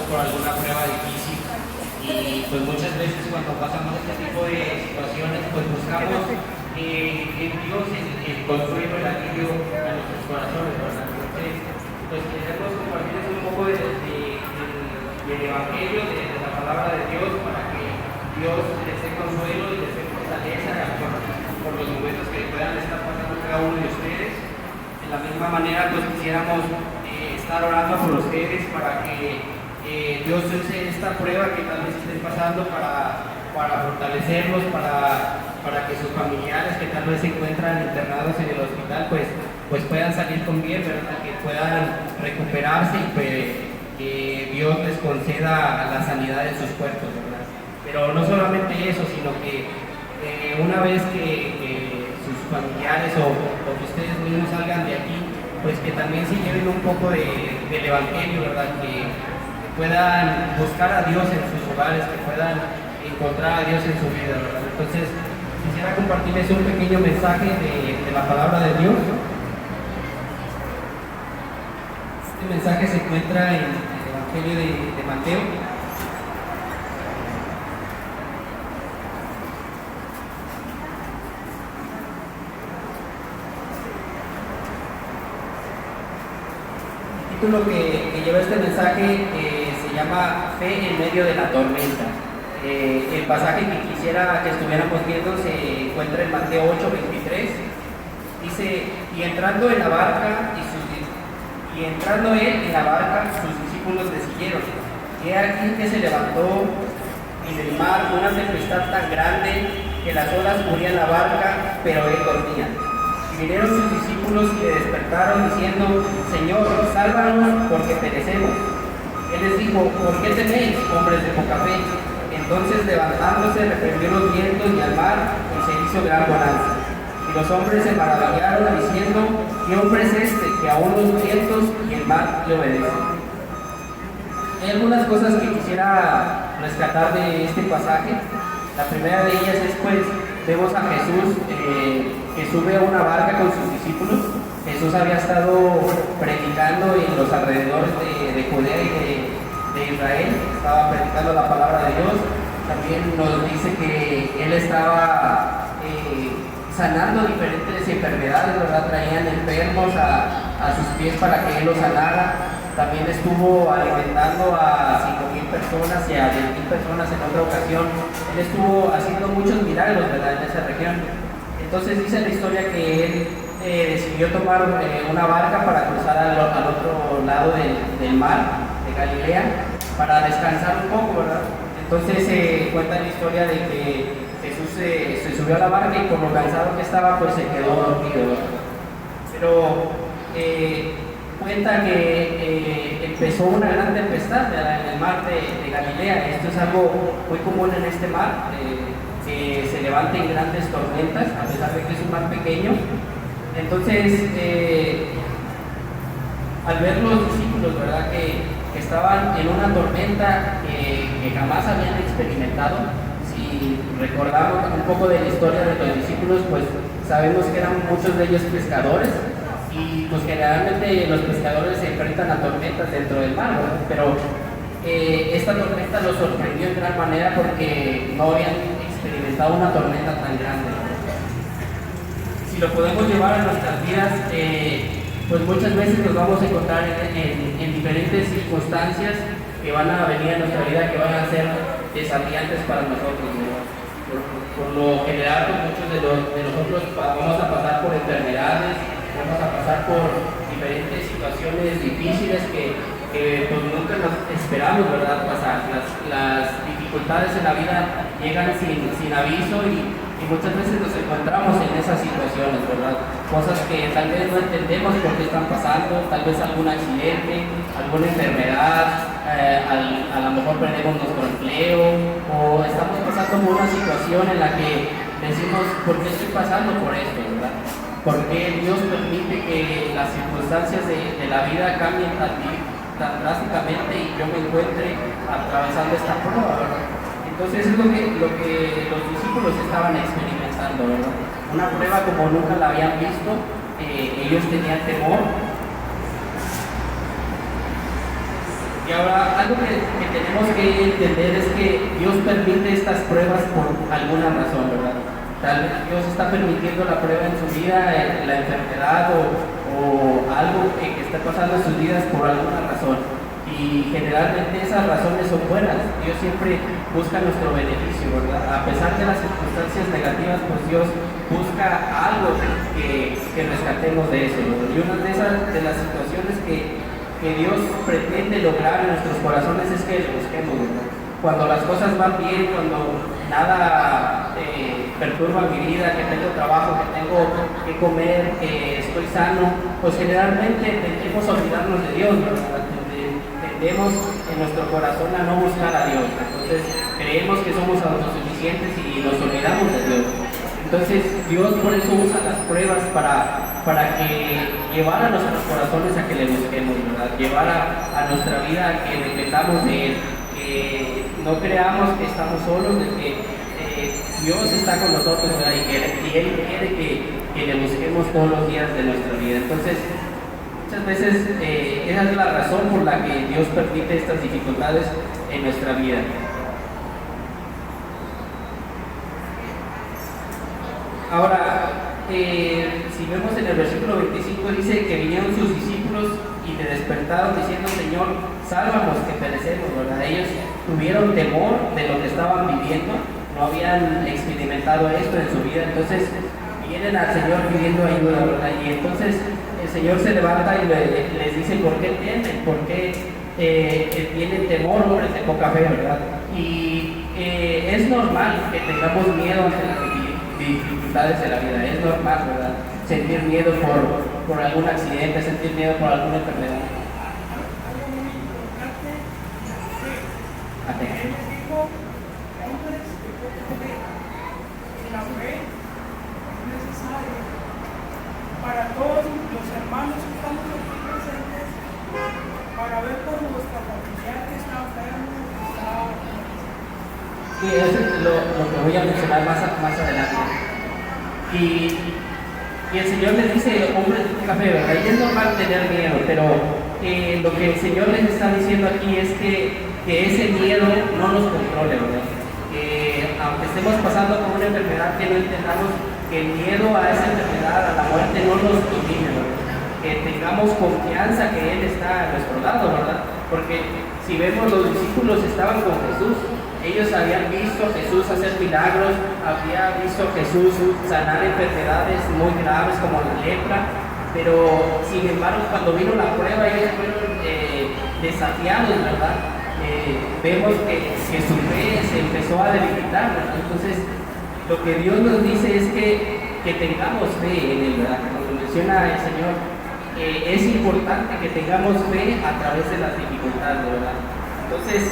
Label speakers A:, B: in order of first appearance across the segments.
A: por alguna prueba difícil y pues muchas veces cuando pasamos este tipo de situaciones pues buscamos en Dios el consuelo, el alivio a nuestros corazones, ¿verdad? Entonces, pues queremos compartirles un poco del Evangelio, de la palabra de Dios, para que Dios les dé consuelo y les dé fortaleza por los momentos que puedan estar pasando cada uno de ustedes. De la misma manera, pues quisiéramos estar orando por ustedes para que Dios use esta prueba que tal vez estén pasando para fortalecerlos, para que sus familiares que tal vez se encuentran internados en el hospital pues puedan salir con bien, ¿verdad? Que puedan recuperarse y que Dios les conceda la sanidad de sus cuerpos, ¿verdad? Pero no solamente eso, sino que una vez que sus familiares o que ustedes mismos salgan de aquí, pues que también se lleven un poco del Evangelio, ¿verdad? Que puedan buscar a Dios en sus hogares, que puedan encontrar a Dios en su vida, ¿verdad? Entonces, quisiera compartirles un pequeño mensaje de la palabra de Dios. Este mensaje se encuentra en el Evangelio de Mateo. El título que lleva este mensaje se llama Fe en medio de la tormenta. El pasaje que quisiera que estuviéramos viendo se encuentra en Mateo 8:23. Dice, y entrando él en la barca, sus discípulos le siguieron. Y aquí que se levantó en el mar una tempestad tan grande que las olas cubrían la barca, pero él dormía. Y vinieron sus discípulos y le despertaron diciendo, Señor, sálvanos porque perecemos. Él les dijo, ¿por qué teméis, hombres de poca fe? Entonces levantándose reprendió los vientos y al mar y se hizo gran bonanza. Y los hombres se maravillaron diciendo, ¿qué hombre es este que aún los vientos y el mar le obedecen? Hay algunas cosas que quisiera rescatar de este pasaje. La primera de ellas es pues, vemos a Jesús que sube a una barca con sus discípulos. Jesús había estado predicando en los alrededores de Judea y de Israel, estaba predicando la palabra de Dios. También nos dice que él estaba sanando diferentes enfermedades, ¿verdad? Traían enfermos a sus pies para que él los sanara. También estuvo alimentando a 5,000 personas y a 10,000 personas en otra ocasión. Él estuvo haciendo muchos milagros, ¿verdad? En esa región. Entonces dice la historia que él decidió tomar una barca para cruzar al otro lado del mar de Galilea para descansar un poco, ¿verdad? Entonces cuenta la historia de que Jesús se subió a la barca y por lo cansado que estaba pues se quedó dormido, ¿verdad? Pero cuenta que empezó una gran tempestad en el mar de Galilea. Esto es algo muy común en este mar, que se levanten grandes tormentas a pesar de que es un mar pequeño. Entonces al ver los discípulos, ¿verdad? Que estaban en una tormenta que jamás habían experimentado. Si recordamos un poco de la historia de los discípulos, pues sabemos que eran muchos de ellos pescadores y pues generalmente los pescadores se enfrentan a tormentas dentro del mar, ¿verdad? Pero esta tormenta los sorprendió en gran manera porque no habían experimentado una tormenta tan grande. Si lo podemos llevar a nuestras vidas, pues muchas veces nos vamos a encontrar en diferentes circunstancias que van a venir a nuestra vida, que van a ser desafiantes para nosotros, ¿no? Por lo general, pues, muchos de nosotros vamos a pasar por enfermedades, vamos a pasar por diferentes situaciones difíciles que pues nunca nos esperamos, ¿verdad? Pasar. Las dificultades en la vida llegan sin aviso y muchas veces nos encontramos en esas situaciones, ¿verdad? Cosas que tal vez no entendemos por qué están pasando, tal vez algún accidente, alguna enfermedad, a lo mejor perdemos nuestro empleo o estamos pasando por una situación en la que decimos, ¿por qué estoy pasando por esto, verdad? ¿Por qué Dios permite que las circunstancias de la vida cambien tan drásticamente y yo me encuentre atravesando esta prueba, ¿verdad? Entonces es lo que los discípulos estaban experimentando, ¿verdad? Una prueba como nunca la habían visto. Ellos tenían temor. Y ahora, algo que tenemos que entender es que Dios permite estas pruebas por alguna razón, ¿verdad? Tal vez Dios está permitiendo la prueba en su vida, la enfermedad o algo que esté pasando en sus vidas por alguna razón. Y generalmente esas razones son buenas. Dios siempre busca nuestro beneficio, ¿verdad? A pesar de las circunstancias negativas, pues Dios busca algo que rescatemos de eso, ¿verdad? Y una de las situaciones que Dios pretende lograr en nuestros corazones es que le busquemos, ¿verdad? Cuando las cosas van bien, cuando nada perturba mi vida, que tengo trabajo, que tengo que comer, que estoy sano, pues generalmente tendemos a olvidarnos de Dios, ¿verdad? Tendemos en nuestro corazón a no buscar a Dios. Entonces creemos que somos autosuficientes y nos olvidamos de Dios. Entonces Dios por eso usa las pruebas para que llevar a nuestros corazones a que le busquemos, ¿verdad? Llevar a nuestra vida a que dependamos de Él, que no creamos que estamos solos, de que Dios está con nosotros, ¿verdad? Y Él quiere que le busquemos todos los días de nuestra vida. Entonces muchas veces esa es la razón por la que Dios permite estas dificultades en nuestra vida. Ahora, si vemos en el versículo 25 dice que vinieron sus discípulos y le despertaron diciendo: Señor, sálvanos que perecemos, ¿verdad? Ellos tuvieron temor de lo que estaban viviendo, no habían experimentado esto en su vida, entonces vienen al Señor pidiendo ayuda, ¿verdad? Y entonces el Señor se levanta y les dice: ¿por qué temen? ¿Por qué tienen temor, hombres de poca fe, verdad? Y es normal que tengamos miedo ante las dificultades de la vida, es normal, ¿verdad? Sentir miedo por algún accidente, sentir miedo por alguna enfermedad.
B: La fe es necesaria para todos los hermanos que estamos aquí presentes, para ver por nuestra familia que está enfermo, que está...
A: Y eso es lo que voy a mencionar más adelante. Y el Señor les dice: hombres de poca fe, ¿verdad? Y es normal tener miedo, pero lo que el Señor les está diciendo aquí es que ese miedo no nos controle, ¿verdad? Aunque estemos pasando por una enfermedad, que no entendamos que el miedo a esa enfermedad, a la muerte, no nos domine, ¿verdad? Que tengamos confianza que Él está a nuestro lado, ¿verdad? Porque si vemos, los discípulos estaban con Jesús, ellos habían visto a Jesús hacer milagros, habían visto a Jesús sanar enfermedades muy graves como la lepra, pero sin embargo cuando vino la prueba ellos fueron desafiados, ¿verdad? Vemos que su fe se empezó a debilitar, ¿verdad? Entonces lo que Dios nos dice es que tengamos fe en Él, ¿verdad? Como menciona el Señor, es importante que tengamos fe a través de las dificultades, ¿verdad? Entonces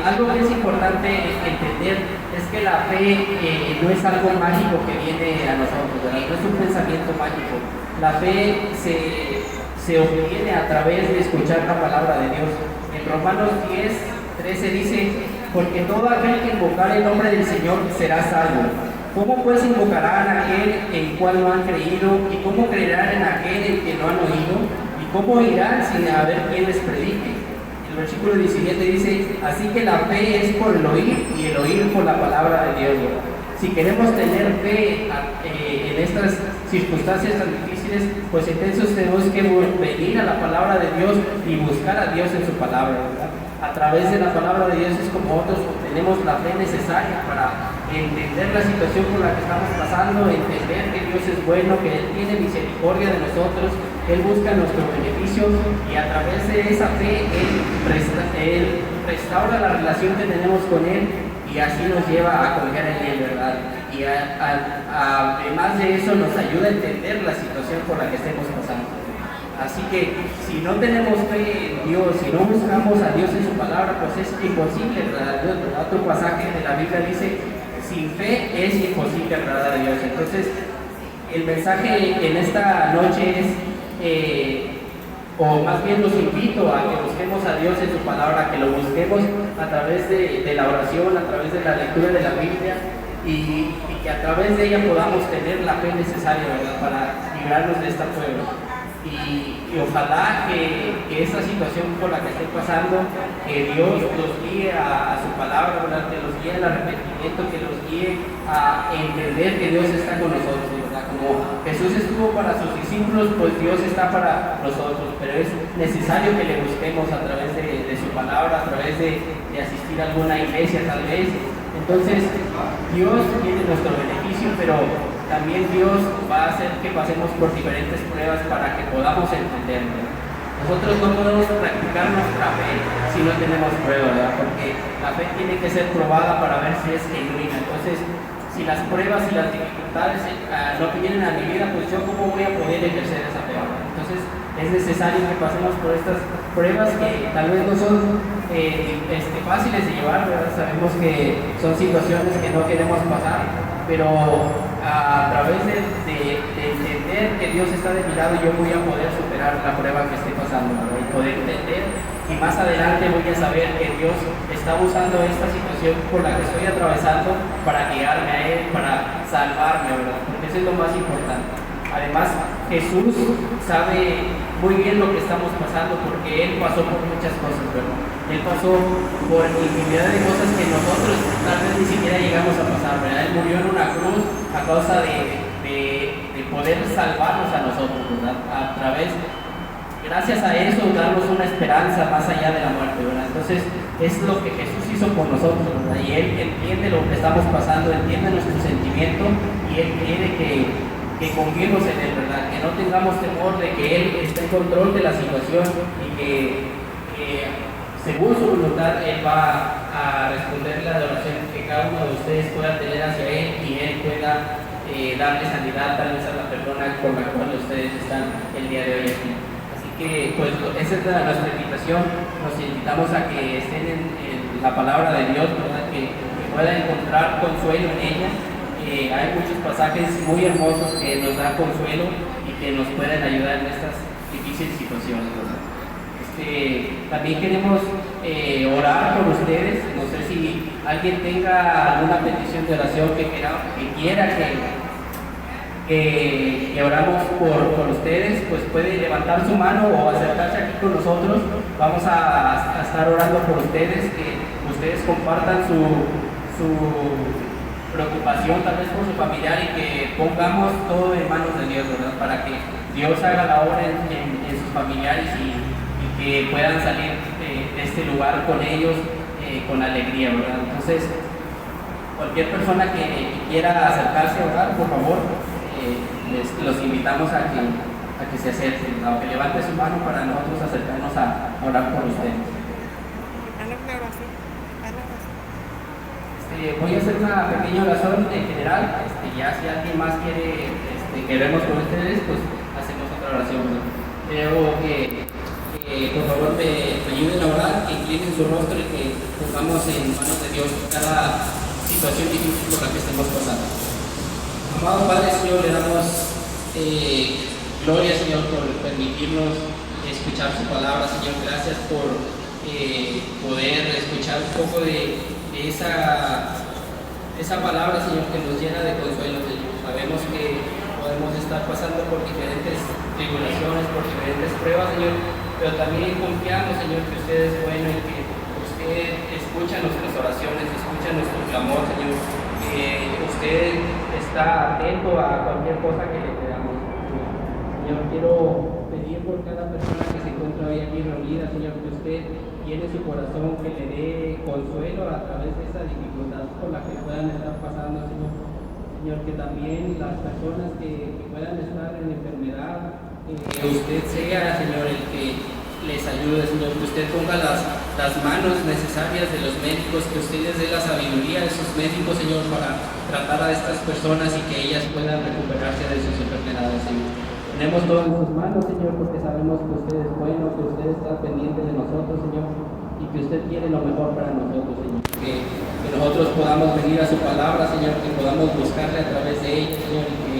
A: algo que es importante entender es que la fe no es algo mágico que viene a nosotros, ¿verdad? No es un pensamiento mágico. La fe se obtiene a través de escuchar la palabra de Dios. En Romanos 10:13 dice: porque todo aquel que invocar el nombre del Señor será salvo. ¿Cómo pues invocarán a aquel en cual no han creído? ¿Y cómo creerán en aquel en que no han oído? ¿Y cómo irán sin haber quien les predique? El versículo 17 dice: así que la fe es por el oír y el oír por la palabra de Dios. Si queremos tener fe en estas circunstancias tan difíciles, pues entonces tenemos que venir a la palabra de Dios y buscar a Dios en su palabra, ¿verdad? A través de la palabra de Dios es como nosotros obtenemos la fe necesaria para entender la situación por la que estamos pasando, entender que Dios es bueno, que Él tiene misericordia de nosotros, Él busca nuestro beneficio, y a través de esa fe Él restaura la relación que tenemos con Él, y así nos lleva a confiar en Él, ¿verdad? Y además de eso nos ayuda a entender la situación por la que estemos pasando. Así que si no tenemos fe en Dios, si no buscamos a Dios en su palabra, pues es imposible, ¿verdad? Otro pasaje de la Biblia dice: sin fe es imposible agradar a Dios. Entonces el mensaje en esta noche es, o más bien los invito a que busquemos a Dios en su palabra, que lo busquemos a través de la oración, a través de la lectura de la Biblia, y que a través de ella podamos tener la fe necesaria, ¿verdad?, para librarnos de esta prueba. Y ojalá que esta situación por la que esté pasando, que Dios los guíe a su palabra, ¿verdad? Que los guíe al arrepentimiento, que los guíe a entender que Dios está con nosotros, ¿verdad? Como Jesús estuvo para sus discípulos, pues Dios está para nosotros, pero es necesario que le busquemos a través de su palabra, a través de asistir a alguna iglesia tal vez. Entonces, Dios tiene nuestro beneficio, pero también Dios va a hacer que pasemos por diferentes pruebas para que podamos entenderlo. Nosotros no podemos practicar nuestra fe si no tenemos pruebas, ¿verdad? Porque la fe tiene que ser probada para ver si es genuina. Entonces, si las pruebas y las dificultades no vienen a mi vida, pues yo cómo voy a poder ejercer esa fe, ¿verdad? Entonces, es necesario que pasemos por estas pruebas que tal vez no son fáciles de llevar, ¿verdad? Sabemos que son situaciones que no queremos pasar, pero a través de entender que Dios está de mi lado, yo voy a poder superar la prueba que esté pasando, ¿verdad? Y poder entender, y más adelante voy a saber que Dios está usando esta situación por la que estoy atravesando para guiarme a Él, para salvarme, ¿verdad? Porque eso es lo más importante. Además, Jesús sabe muy bien lo que estamos pasando porque Él pasó por muchas cosas, ¿verdad? Él pasó por infinidad de cosas que nosotros tal vez ni siquiera llegamos a pasar, ¿verdad? Él murió en una cruz a causa de poder salvarnos a nosotros, ¿verdad? A través, gracias a eso, darnos una esperanza más allá de la muerte, ¿verdad? Entonces, es lo que Jesús hizo por nosotros, ¿verdad? Y Él entiende lo que estamos pasando, entiende nuestro sentimiento y Él quiere que confiemos en Él, ¿verdad? Que no tengamos temor de que Él esté en control de la situación y que según su voluntad Él va a responder la adoración que cada uno de ustedes pueda tener hacia Él y Él pueda darle sanidad tal vez a la persona con la cual ustedes están el día de hoy aquí. Así que pues esa es nuestra invitación, nos invitamos a que estén en la palabra de Dios, ¿verdad? Que puedan encontrar consuelo en ella. Hay muchos pasajes muy hermosos que nos dan consuelo y que nos pueden ayudar en estas difíciles situaciones, ¿verdad? También queremos orar por ustedes. No sé si alguien tenga alguna petición de oración que quiera que oramos por ustedes, pues puede levantar su mano o acercarse aquí con nosotros. Vamos a estar orando por ustedes, que ustedes compartan su preocupación tal vez por su familiar y que pongamos todo en manos de Dios, ¿verdad? Para que Dios haga la obra en sus familiares y que puedan salir de este lugar con ellos con alegría, ¿verdad? Entonces, cualquier persona que quiera acercarse a orar, por favor, los invitamos a que se acerquen, a que levante su mano para nosotros acercarnos a orar por ustedes. Voy a hacer una pequeña oración en general, ya si alguien más quiere que oremos con ustedes, pues hacemos otra oración, ¿no? Pero por favor me ayuden a orar, que inclinen su rostro y que pongamos en manos de Dios cada situación difícil por la que estemos pasando. Amado Padre, Señor, le damos gloria, Señor, por permitirnos escuchar su palabra, Señor. Gracias por poder escuchar un poco de esa palabra, Señor, que nos llena de consuelo, Señor. Sabemos que podemos estar pasando por diferentes tribulaciones, por diferentes pruebas, Señor, pero también confiamos, Señor, que usted es bueno y que usted escucha nuestras oraciones, escucha nuestro clamor, Señor, que usted está atento a cualquier cosa que le pedamos. Señor, quiero pedir por cada persona que se encuentra hoy aquí reunida, Señor, que usted llene su corazón, que le dé consuelo a través de esa dificultad por la que puedan estar pasando, Señor. Señor, que también las personas que puedan estar en enfermedad, que usted sea, Señor, el que les ayude, Señor, que usted ponga las manos necesarias de los médicos, que usted les dé la sabiduría de sus médicos, Señor, para tratar a estas personas y que ellas puedan recuperarse de sus enfermedades, Señor. Ponemos todo en sus manos, Señor, porque sabemos que usted es bueno, que usted está pendiente de nosotros, Señor, y que usted quiere lo mejor para nosotros, Señor. Que nosotros podamos venir a su palabra, Señor, que podamos buscarle a través de ella, Señor, y